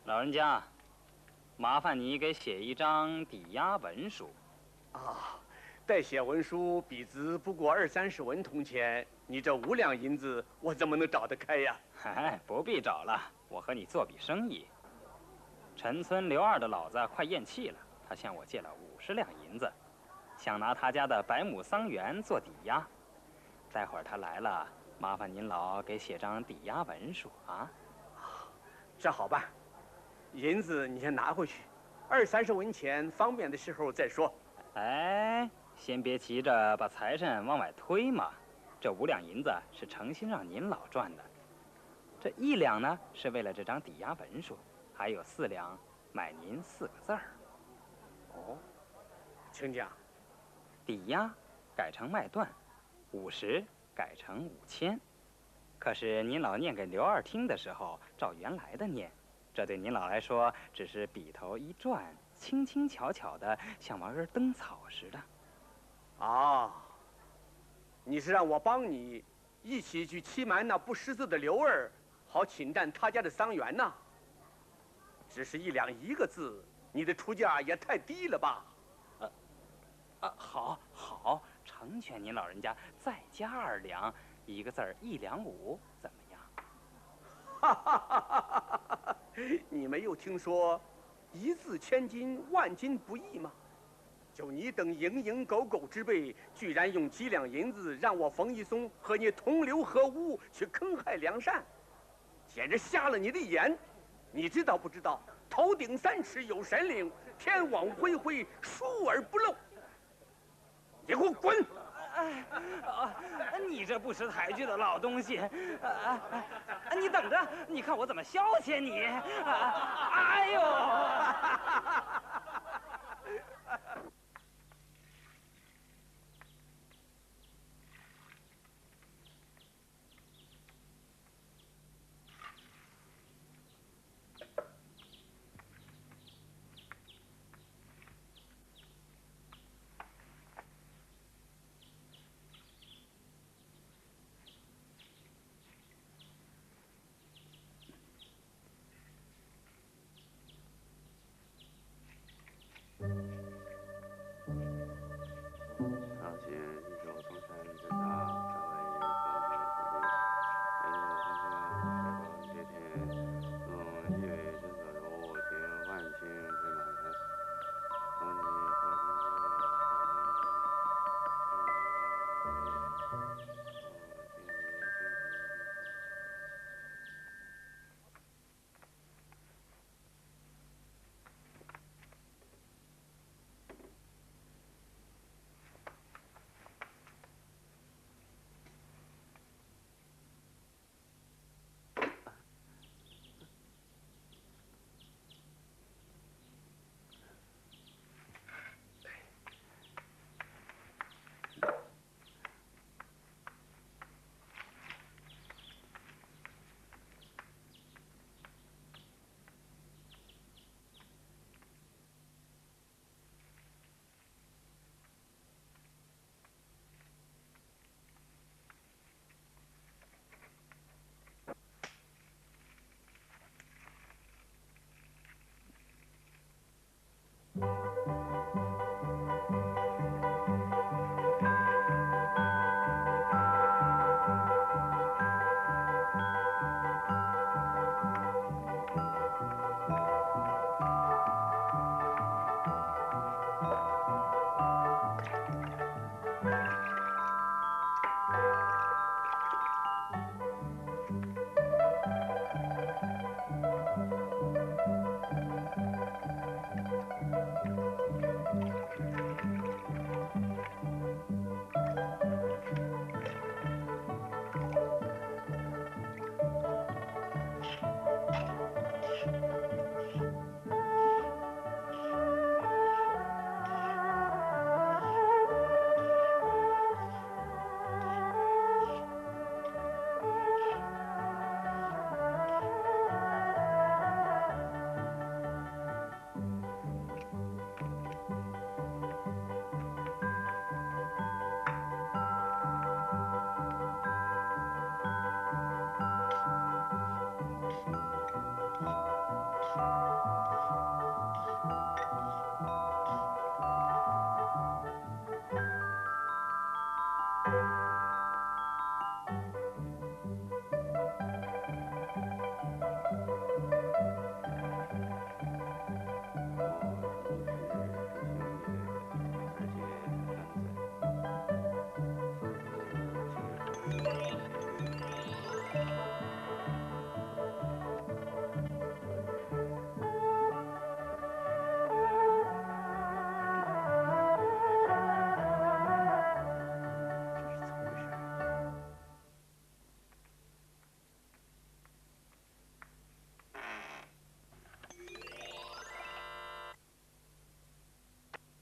老人家，麻烦你给写一张抵押文书。啊，代写文书笔资不过20-30文铜钱，你这5两银子我怎么能找得开呀？哎，不必找了，我和你做笔生意。陈村刘二的老子快咽气了，他向我借了50两银子，想拿他家的100亩桑园做抵押。待会儿他来了，麻烦您老给写张抵押文书啊。这好办。银子你先拿回去，20-30文钱，方便的时候再说。哎，先别急着把财神往外推嘛。这5两银子是诚心让您老赚的，这1两呢是为了这张抵押文书，还有4两买您4个字儿。哦，请讲。抵押改成卖断，50改成5000。可是您老念给刘二听的时候，照原来的念。这对您老来说，只是笔头一转，轻轻巧巧的，像玩根灯草似的。啊，你是让我帮你一起去欺瞒那不识字的刘二，好侵占他家的桑园呐？只是1两1个字，你的出价也太低了吧？好，成全您老人家，再加2两，1个字儿1两5，怎么样？哈哈哈哈哈！你没有听说“一字千金，万金不易”吗？就你等蝇营狗苟之辈，居然用几两银子让我冯一松和你同流合污，去坑害良善，简直瞎了你的眼！你知道不知道？头顶3尺有神灵，天网恢恢，疏而不漏。你给我滚！你这不识抬举的老东西！你等着，你看我怎么消遣你！哎呦！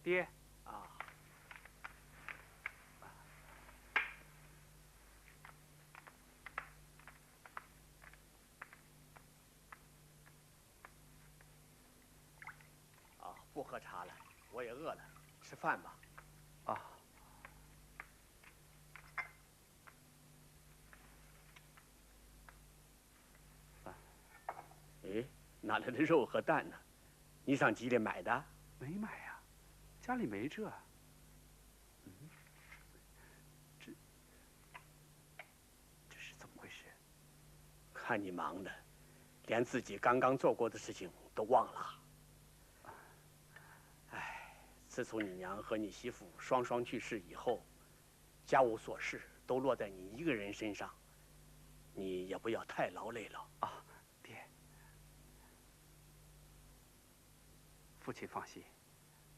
爹。啊。啊，不喝茶了，我也饿了，吃饭吧。啊。哎，哪来的肉和蛋呢？你上集里买的？没买呀，家里没这。这是怎么回事？看你忙的，连自己刚刚做过的事情都忘了。哎，自从你娘和你媳妇双双去世以后，家务琐事都落在你一个人身上，你也不要太劳累了。啊，爹。父亲放心，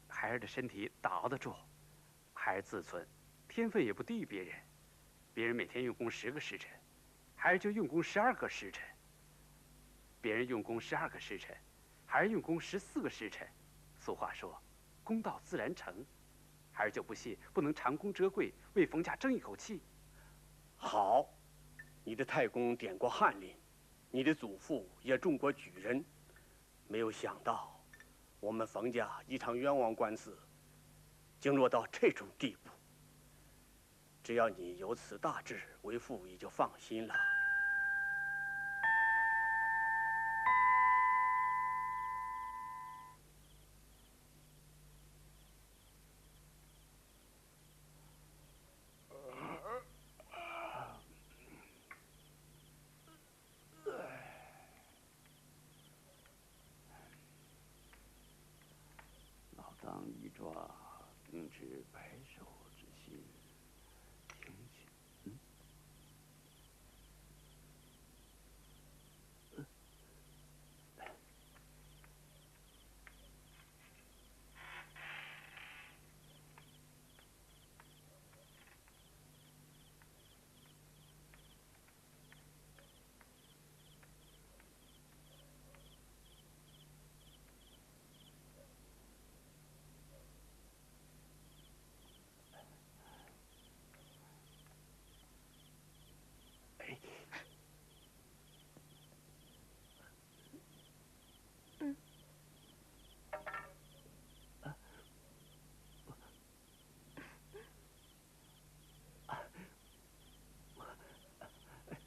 孩儿的身体打熬得住，孩儿自尊，天分也不低于别人。别人每天用功10个时辰，孩儿就用功12个时辰。别人用功12个时辰，孩儿用功14个时辰。俗话说，功到自然成。孩儿就不信不能长功折桂，为冯家争一口气。好，你的太公点过翰林，你的祖父也中过举人，没有想到，我们冯家一场冤枉官司，竟落到这种地步。只要你有此大志，为父也就放心了。老当益壮，秉持白首之心，挺起。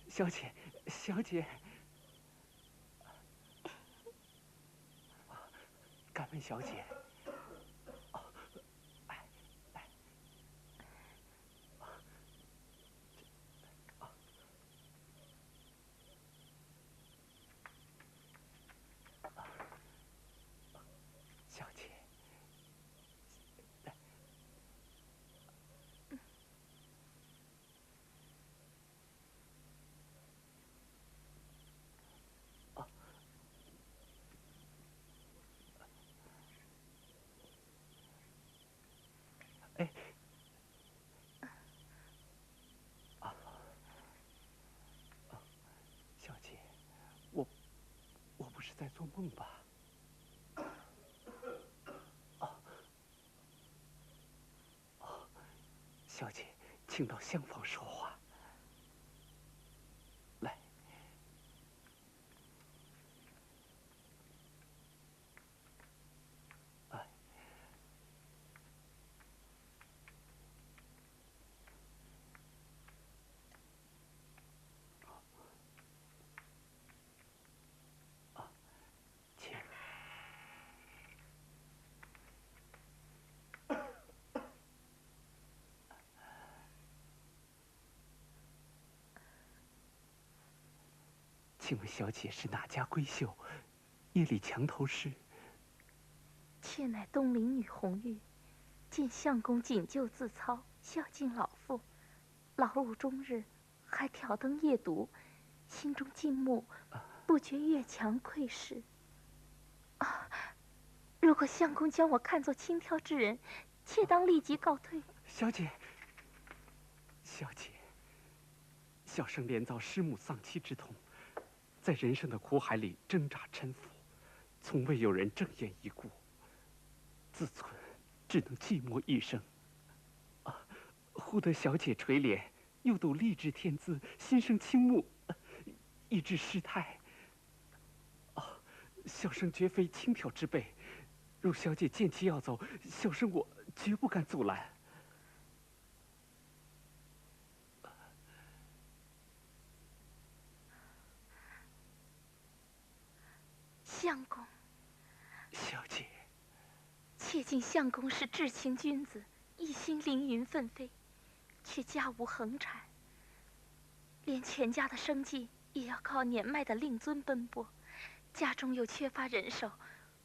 小姐，小姐，敢问小姐？小姐，哎，小姐，我不是在做梦吧？小姐，请到厢房说话。来，哎，请。请问小姐是哪家闺秀？夜里墙头诗。妾乃东陵女红玉，见相公谨就自操，孝敬老父，劳碌终日，还挑灯夜读，心中静穆，不觉越墙窥视。如果相公将我看作轻佻之人，妾当立即告退。小姐，小姐，小生连遭师母丧妻之痛，在人生的苦海里挣扎沉浮，从未有人正言一顾，自尊只能寂寞一生。忽得小姐垂怜，又睹丽质天姿，心生倾慕，以致失态。小生绝非轻佻之辈，如小姐见其要走，小生我绝不敢阻拦。相公，小姐，切敬相公是至情君子，一心凌云奋飞，却家无恒产，连全家的生计也要靠年迈的令尊奔波，家中又缺乏人手，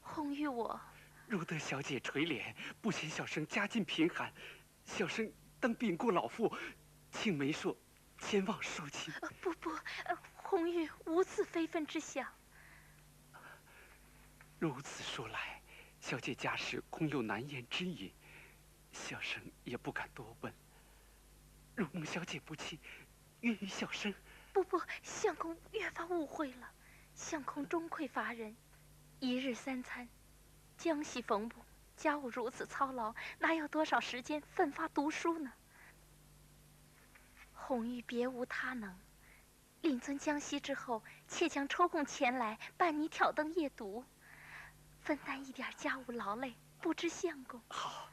红玉我如得小姐垂怜，不嫌小生家境贫寒，小生当禀过老父，请媒妁前往收亲。不，红玉无此非分之想。如此说来，小姐家世恐有难言之隐，小生也不敢多问。如蒙小姐不弃，愿与小生。不，相公越发误会了。相公终愧乏人，一日三餐，浆洗缝补，家务如此操劳，哪有多少时间奋发读书呢？红玉别无他能，令尊将息之后，妾将抽空前来伴你挑灯夜读，分担一点家务劳累，不知相公。好。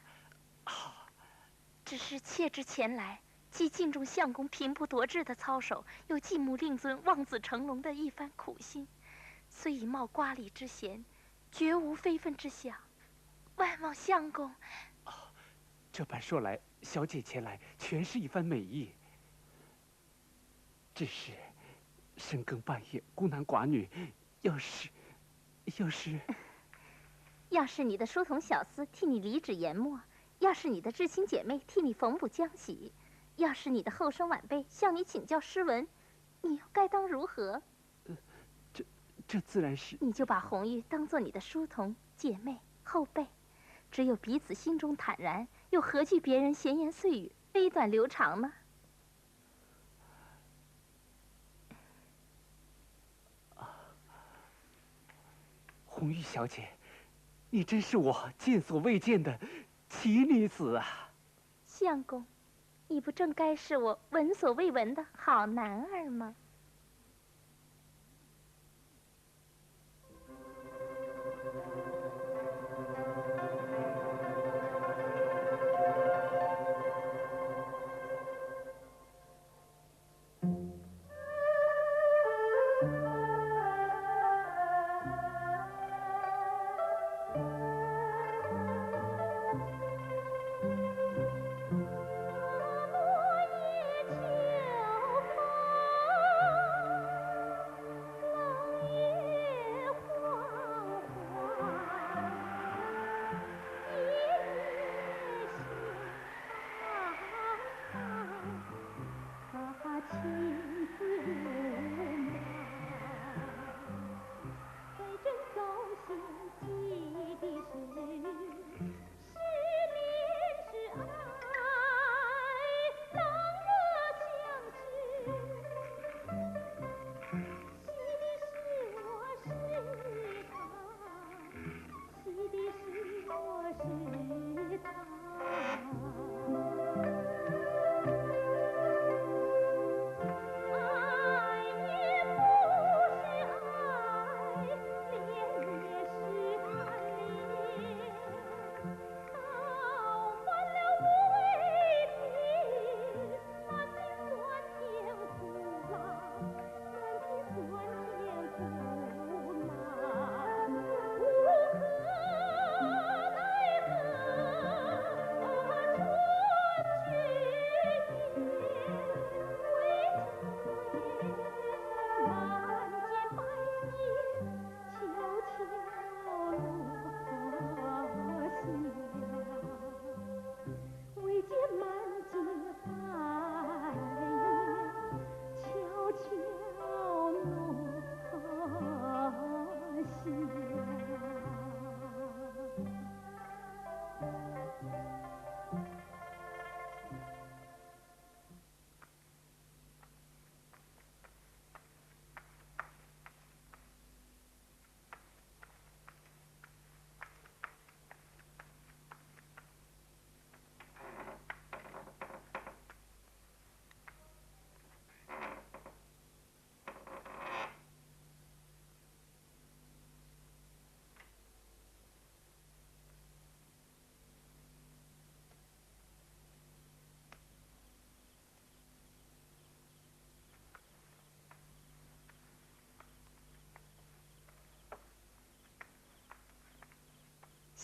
只是妾之前来，既敬重相公平步夺志的操守，又既慕令尊望子成龙的一番苦心，虽以冒瓜李之嫌，绝无非分之想。外望相公。这般说来，小姐前来全是一番美意。只是深更半夜，孤男寡女，要是你的书童小厮替你理纸研墨，要是你的至亲姐妹替你缝补浆洗，要是你的后生晚辈向你请教诗文，你又该当如何？这自然是。你就把红玉当做你的书童、姐妹、后辈，只有彼此心中坦然，又何惧别人闲言碎语、飞短流长呢？红玉小姐，你真是我见所未见的奇女子啊！相公，你不正该是我闻所未闻的好男儿吗？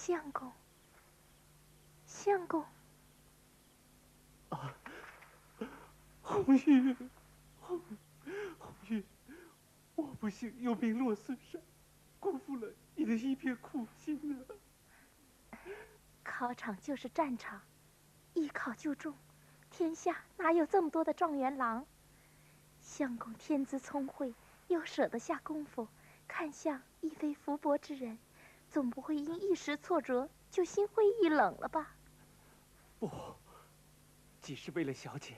相公，相公。啊，红玉，红玉，我不幸又名落孙山，辜负了你的一片苦心啊！考场就是战场，一考就中，天下哪有这么多的状元郎？相公天资聪慧，又舍得下功夫，看相亦非福薄之人，总不会因一时挫折就心灰意冷了吧？不，即使为了小姐，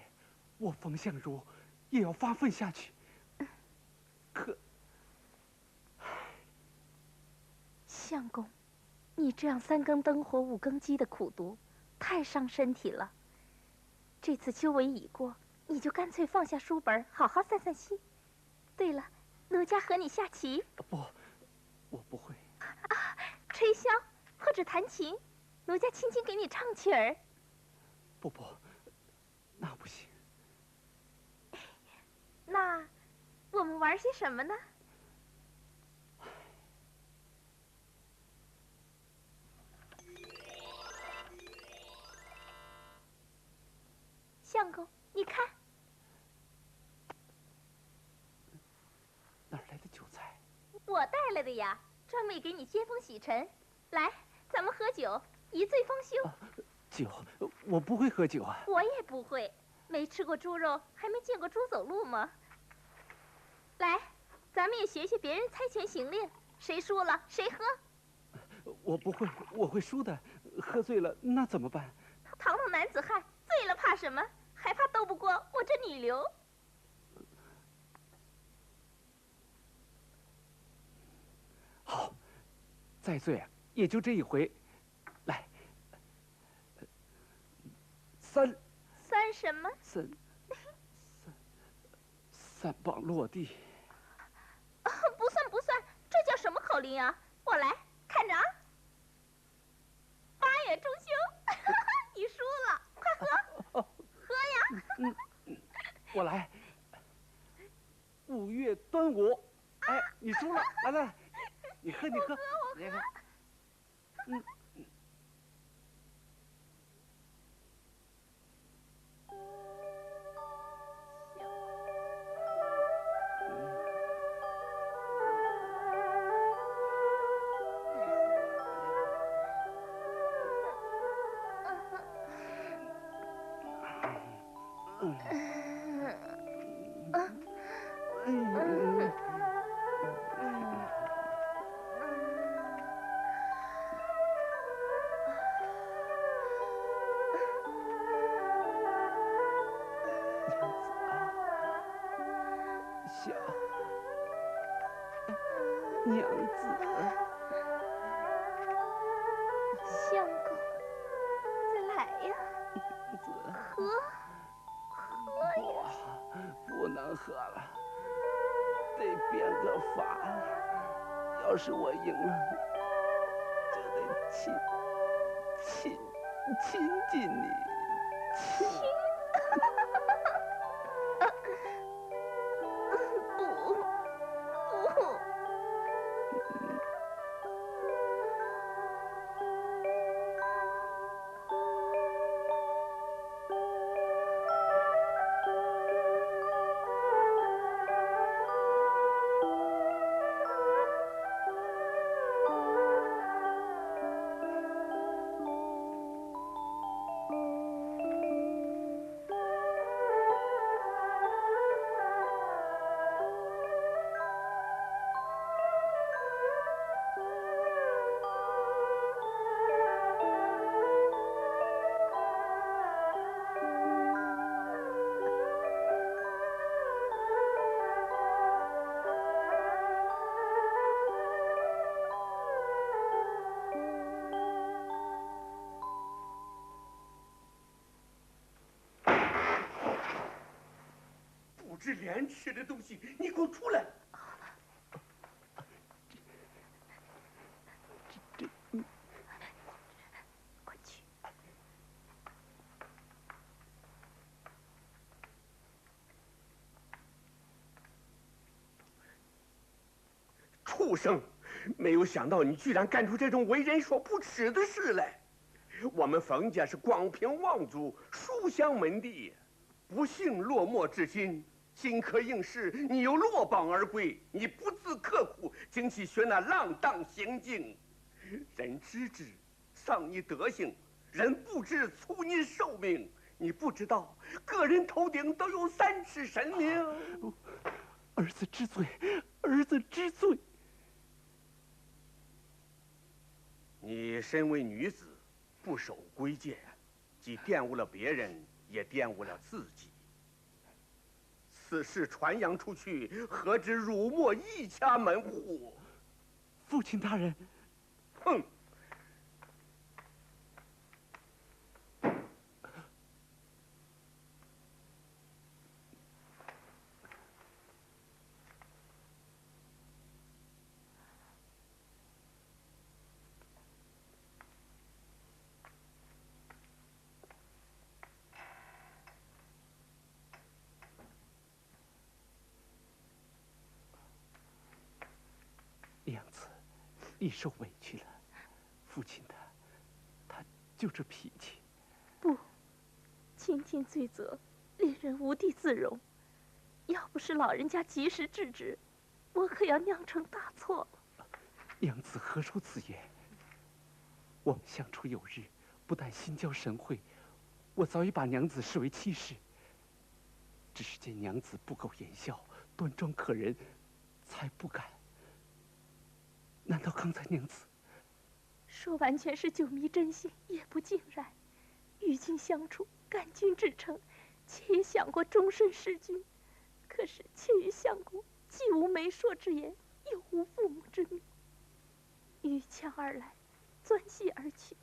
我冯相如也要发奋下去。可，相公，你这样3更灯火5更鸡的苦读，太伤身体了。这次秋闱已过，你就干脆放下书本，好好散散心。对了，奴家和你下棋。不，我不会。啊，吹箫或者弹琴，奴家轻轻给你唱曲儿。不，那不行。那我们玩些什么呢？相公，你看，哪儿来的酒菜？我带来的呀，专为给你接风洗尘。来，咱们喝酒，一醉方休。酒，我不会喝酒啊。我也不会，没吃过猪肉，还没见过猪走路吗？来，咱们也学学别人猜拳行令，谁输了谁喝。我不会，我会输的。喝醉了那怎么办？堂堂男子汉，醉了怕什么？还怕斗不过我这女流？好，再醉啊，也就这一回。来，3什么？3棒落地。不算，这叫什么口令啊？我来，看着啊。8月中秋，你输了，快喝，喝呀！我来。5月端午，哎，你输了，来，你喝，你喝。娘子，相公，再来呀！喝呀！不能喝了，得变个法。要是我赢了，就得亲近你。亲。不知廉耻的东西，你给我出来！快去！畜生，没有想到你居然干出这种为人所不耻的事来。我们冯家是广平望族，书香门第，不幸落寞至今。荆轲应试，你又落榜而归，你不自刻苦，竟去学那浪荡行径。人知之，丧你德行；人不知，促你寿命。你不知道，个人头顶都有3尺神明。儿子知罪，儿子知罪。你身为女子，不守规戒，既玷污了别人，也玷污了自己。此事传扬出去，何止辱没一家门户？父亲大人，哼！娘子，你受委屈了。父亲他就这脾气。不，轻轻罪责，令人无地自容。要不是老人家及时制止，我可要酿成大错了。娘子何出此言？我们相处有日，不但心交神会，我早已把娘子视为妻室。只是见娘子不苟言笑，端庄可人，才不敢。难道刚才娘子说完全是酒迷真心，也不尽然。与君相处，感君至诚，且也想过终身侍君。可是妾与相公既无媒妁之言，又无父母之命，逾墙而来，钻隙而去，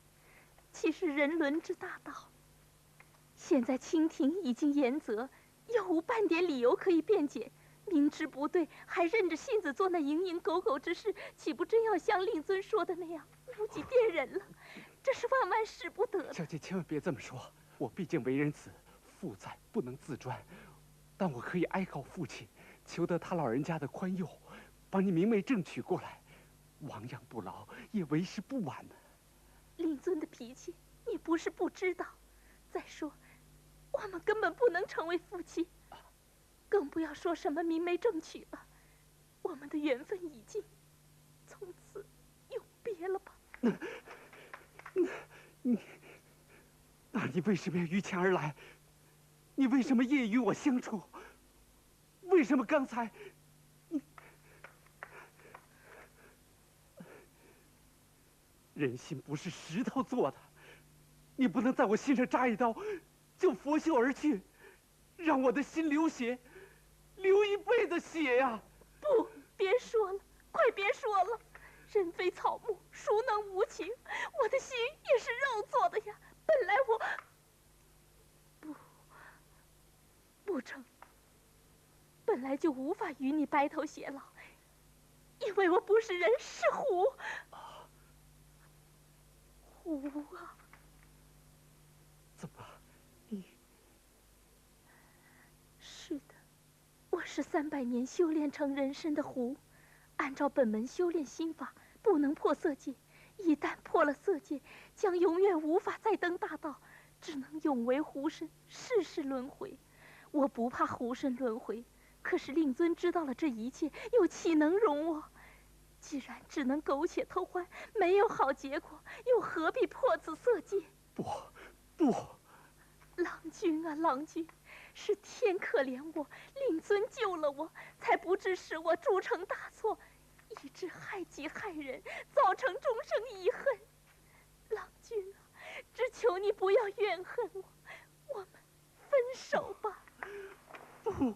岂是人伦之大道？现在清廷已经严责，又无半点理由可以辩解。明知不对，还任着性子做那蝇营狗苟之事，岂不真要像令尊说的那样无极变人了？这是万万使不得的。小姐千万别这么说，我毕竟为人子，父在不能自专，但我可以哀告父亲，求得他老人家的宽宥，帮你明媒正娶过来，亡羊补牢也为时不晚呢。令尊的脾气，你不是不知道。再说，我们根本不能成为夫妻。更不要说什么明媒正娶了，我们的缘分已尽，从此永别了吧。那你为什么要逾墙而来？你为什么夜与我相处？为什么刚才你？人心不是石头做的，你不能在我心上扎一刀，就拂袖而去，让我的心流血。流一辈子血呀！不，别说了，快别说了。人非草木，孰能无情？我的心也是肉做的呀。本来我不成，本来就无法与你白头偕老，因为我不是人，是虎。虎啊！怎么，你？是的。我是300年修炼成人身的狐，按照本门修炼心法，不能破色戒。一旦破了色戒，将永远无法再登大道，只能永为狐身，世世轮回。我不怕狐身轮回，可是令尊知道了这一切，又岂能容我？既然只能苟且偷欢，没有好结果，又何必破此色戒？不，郎君啊，郎君！是天可怜我，令尊救了我，才不致使我铸成大错，以致害己害人，造成终生遗恨。郎君啊，只求你不要怨恨我，我们分手吧。不，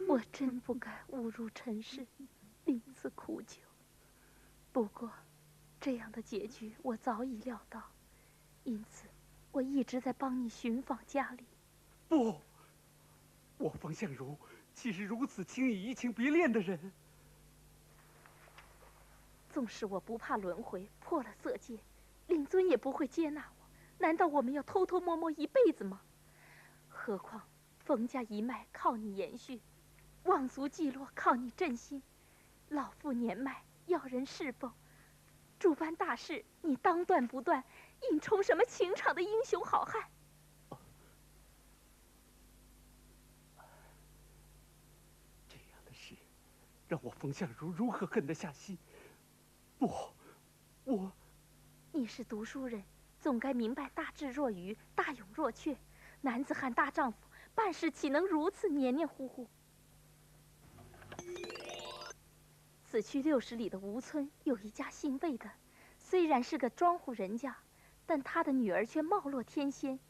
我真不该误入尘世，另自苦酒。不过，这样的结局我早已料到，因此我一直在帮你寻访家里。不，我方相如岂是如此轻易移情别恋的人？纵使我不怕轮回，破了色戒，令尊也不会接纳我。难道我们要偷偷摸摸一辈子吗？何况冯家一脉靠你延续，望族继落靠你振兴，老父年迈要人侍奉，诸般大事你当断不断，硬充什么情场的英雄好汉？这样的事，让我冯相如如何狠得下心？不，我……你是读书人，总该明白大智若愚，大勇若怯。男子汉大丈夫，办事岂能如此黏黏糊糊？此去60里的吴村有一家姓魏的，虽然是个庄户人家，但他的女儿却貌若天仙，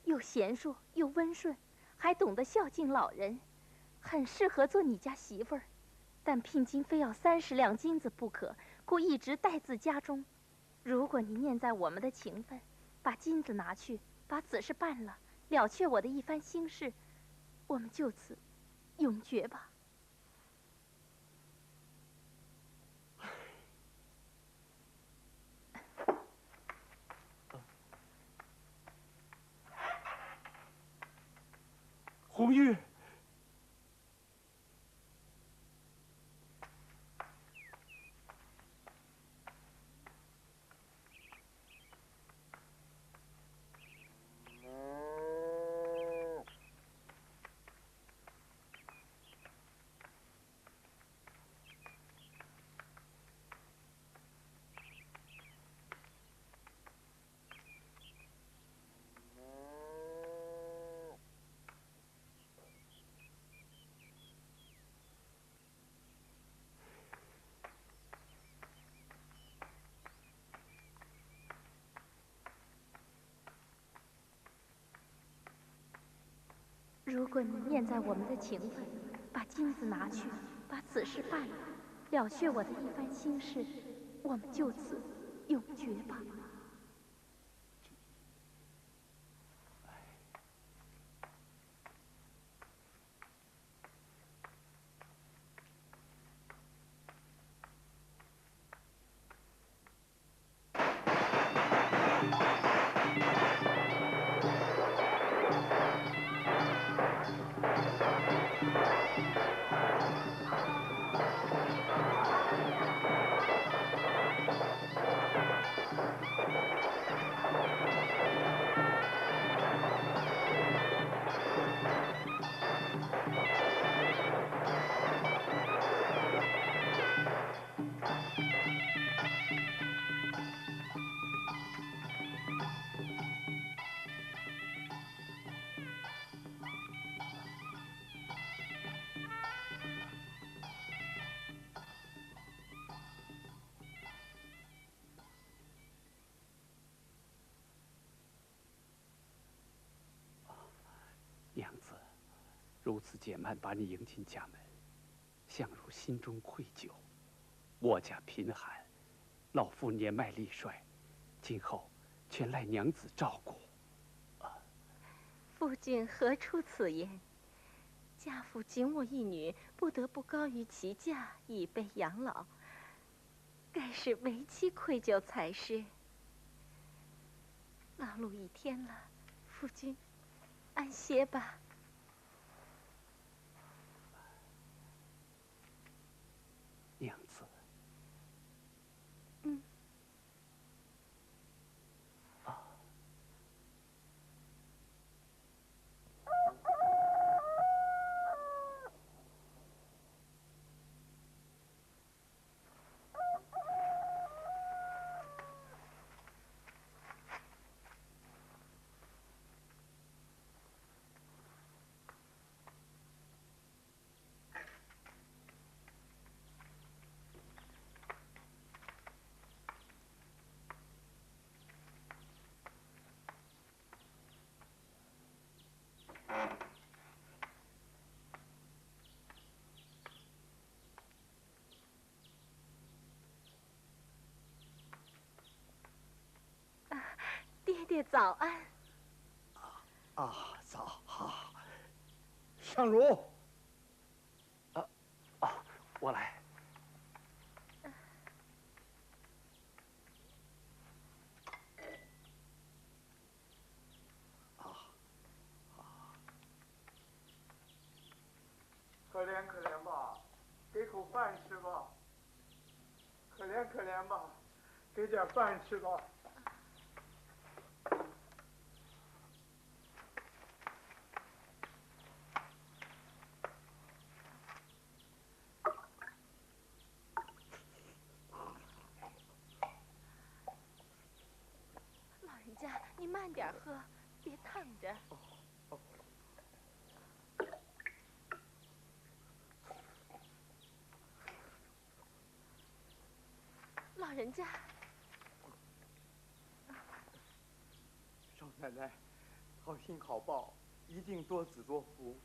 又贤淑又温顺，还懂得孝敬老人，很适合做你家媳妇儿。但聘金非要30两金子不可，故一直待字家中。如果你念在我们的情分，把金子拿去，把此事办了，了却我的一番心事，我们就此永绝吧。红玉。如果你念在我们的情分，把金子拿去，把此事办了，了却我的一番心事，我们就此永绝吧。娘子，如此简慢把你迎进家门，相如心中愧疚。我家贫寒，老父年迈力衰，今后全赖娘子照顾。夫君何出此言？家父仅我一女，不得不高于其价以备养老，该是为妻愧疚才是。劳碌一天了，夫君安歇吧。娘子。爹爹早安。早。相如。我来。可怜吧，给点饭吃吧。老人家，你慢点喝，别烫着。老人家，少奶奶，好心好报，一定多子多福。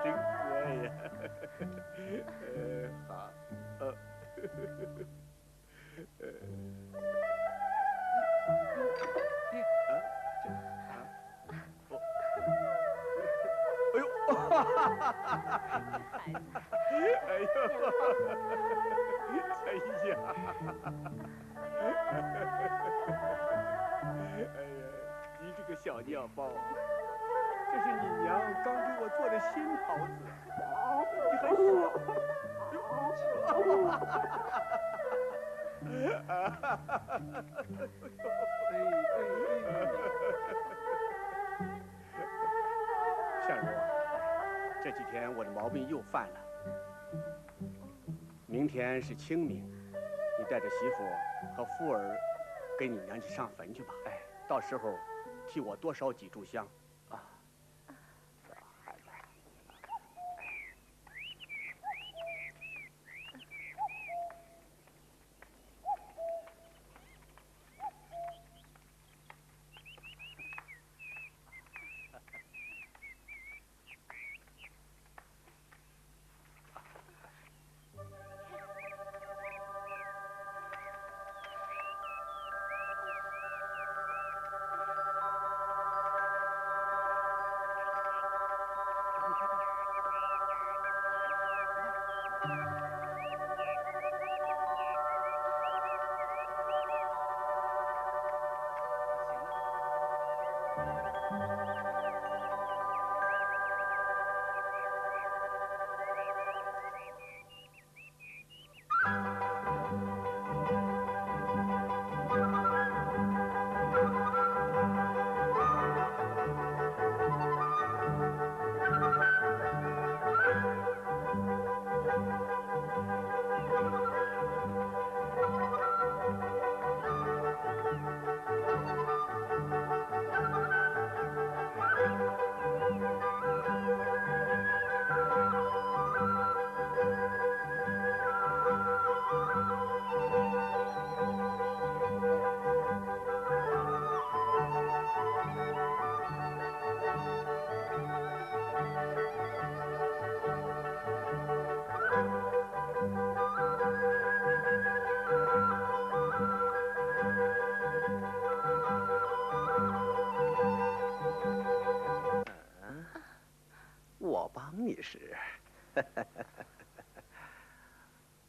真乖呀！好，哎呦，孩子，哎呦，哎呀，哎呀，你这个小尿包，这是你娘刚给我做的新袍子，你还小。相如啊，这几天我的毛病又犯了。明天是清明，你带着媳妇和富儿给你娘去上坟去吧。哎，到时候替我多烧几炷香啊。孩子。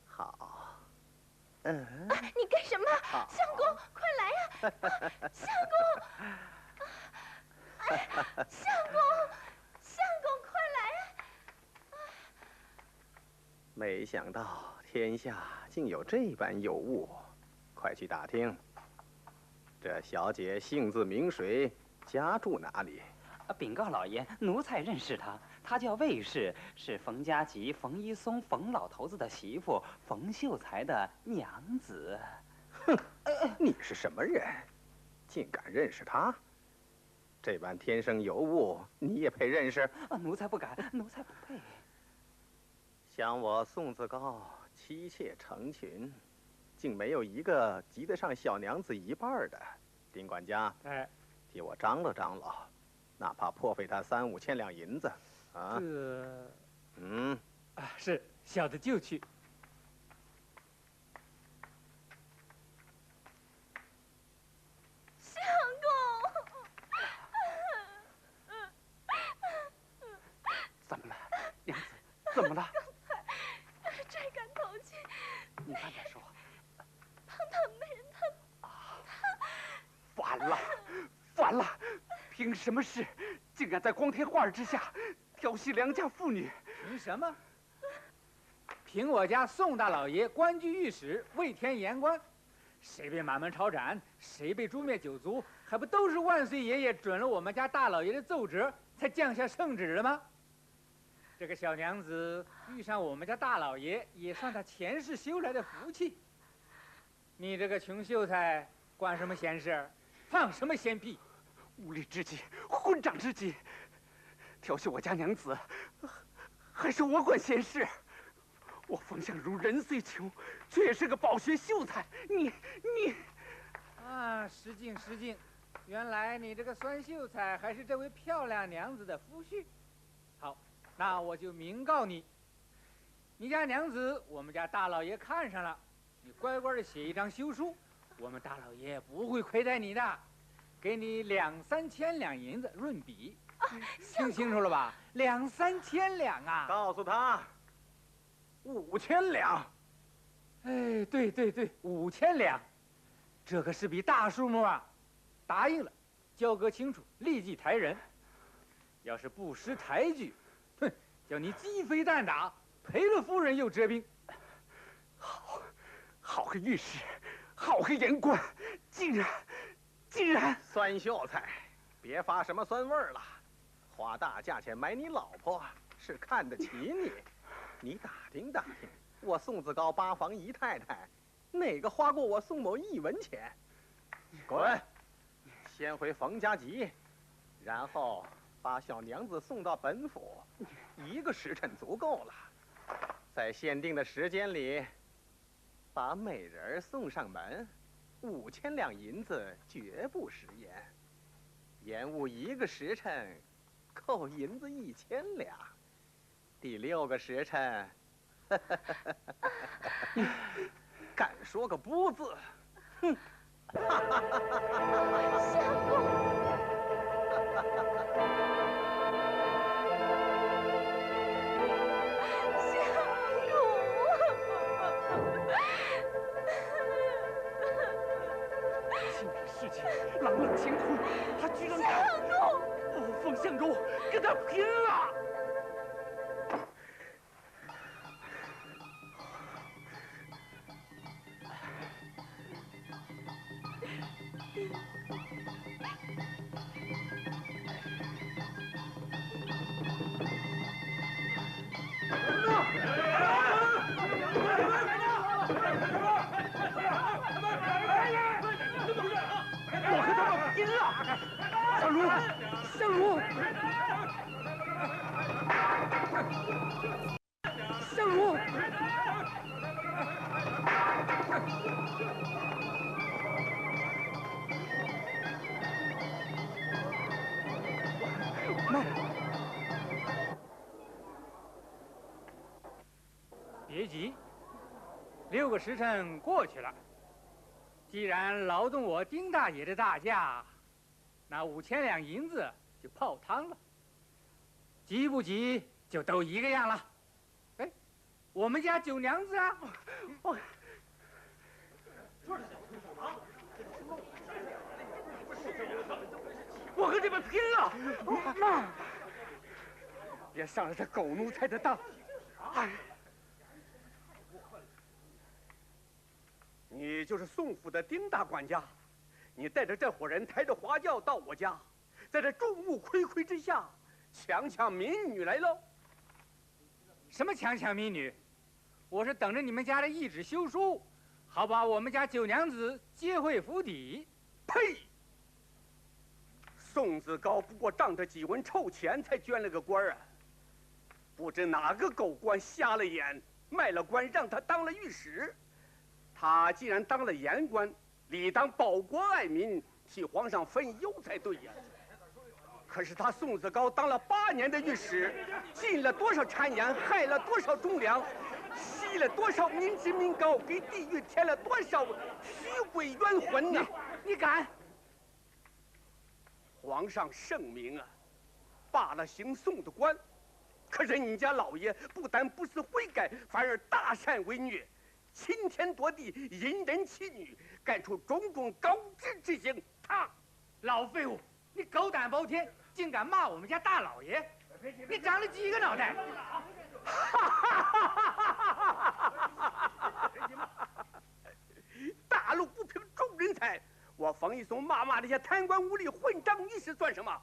好。你干什么？相公，快来呀！相公，相公，快来呀！没想到天下竟有这般尤物，快去打听。这小姐姓字名谁，家住哪里？禀告老爷，奴才认识她，她叫魏氏，是冯家集、冯一松、冯老头子的媳妇，冯秀才的娘子。哼，你是什么人，竟敢认识她？这般天生尤物，你也配认识？奴才不敢，奴才不配。想我宋子高妻妾成群，竟没有一个及得上小娘子一半的。丁管家，哎，替我张罗张罗，哪怕破费他3、5千两银子，啊？是，小的就去。相公，怎么了，娘子？怎么了？追赶头去，你慢点说。他没人，完了，完了！凭什么事，竟敢在光天化日之下调戏良家妇女？凭什么？凭我家宋大老爷官居御史，位天言官，谁被满门抄斩，谁被诛灭九族，还不都是万岁爷爷准了我们家大老爷的奏折，才降下圣旨了吗？这个小娘子遇上我们家大老爷，也算他前世修来的福气。你这个穷秀才，管什么闲事？放什么闲屁？无礼之极，混账之极！调戏我家娘子，还是我管闲事？我冯相如人虽穷，却也是个饱学秀才。你啊，失敬失敬！原来你这个酸秀才还是这位漂亮娘子的夫婿。好，那我就明告你，你家娘子我们家大老爷看上了，你乖乖的写一张休书，我们大老爷不会亏待你的，给你2、3千两银子润笔。听清楚了吧？2、3千两啊！告诉他，5千两。哎，对，5千两，这可是笔大数目啊！答应了，交割清楚，立即抬人。要是不识抬举，哼，叫你鸡飞蛋打，赔了夫人又折兵。好个御史，好个言官，竟然酸秀才，别发什么酸味儿了。花大价钱买你老婆，是看得起你。你打听打听，我宋子高8房姨太太，哪个花过我宋某1文钱？滚！先回冯家集，然后把小娘子送到本府，1个时辰足够了。在限定的时间里，把美人送上门，5千两银子绝不食言。延误1个时辰，扣银子1千两。第6个时辰，敢说个不字？哼！相公。事情朗朗乾坤，他居然敢！冯相如跟他拼了！相如，相如，慢！别急，6个时辰过去了。既然劳动我丁大爷的大驾，那5千两银子就泡汤了。急不急就都一个样了。我们家九娘子啊！我和你们拼了！妈，别上了这狗奴才的当！哎，你就是宋府的丁大管家，你带着这伙人抬着花轿到我家，在这众目睽睽之下强抢民女来喽！什么强抢民女？我是等着你们家的懿旨修书，好把我们家九娘子接回府邸。呸！宋子高不过仗着几文臭钱才捐了个官啊！不知哪个狗官瞎了眼，卖了官让他当了御史。他既然当了言官，理当保国爱民，替皇上分忧才对呀。可是他宋子高当了8年的御史，进了多少谗言，害了多少忠良，吸了多少民脂民膏，给地狱添了多少虚伪冤魂呢？你敢？皇上圣明啊，罢了行宋的官，可是你家老爷不但不思悔改，反而大善为虐，侵天夺地，淫人妻女，干出种种高知之行。他老废物，你狗胆包天，竟敢骂我们家大老爷！你长了几个脑袋？大路不平众人才。我冯一松骂那些贪官污吏、混账逆士算什么？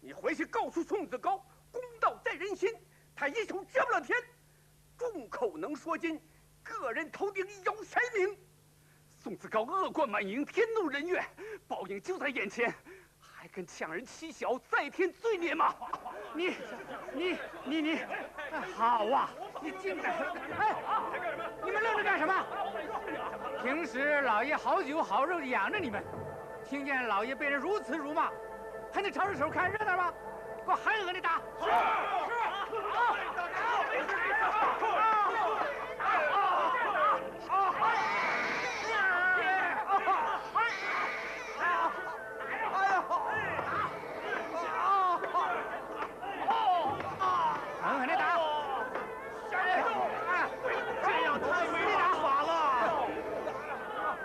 你回去告诉宋子高，公道在人心，他一手遮不了天。众口能说金，个人头顶有才名。宋子高恶贯满盈，天怒人怨，报应就在眼前，还跟抢人妻小，再添罪孽吗？你，好啊！你竟敢！哎，你们愣着干什么？平时老爷好酒好肉的养着你们，听见老爷被人如此辱骂，还能抄着手看热闹吗？给我狠狠地打！是。狠狠地打！这样太没打法了。啊！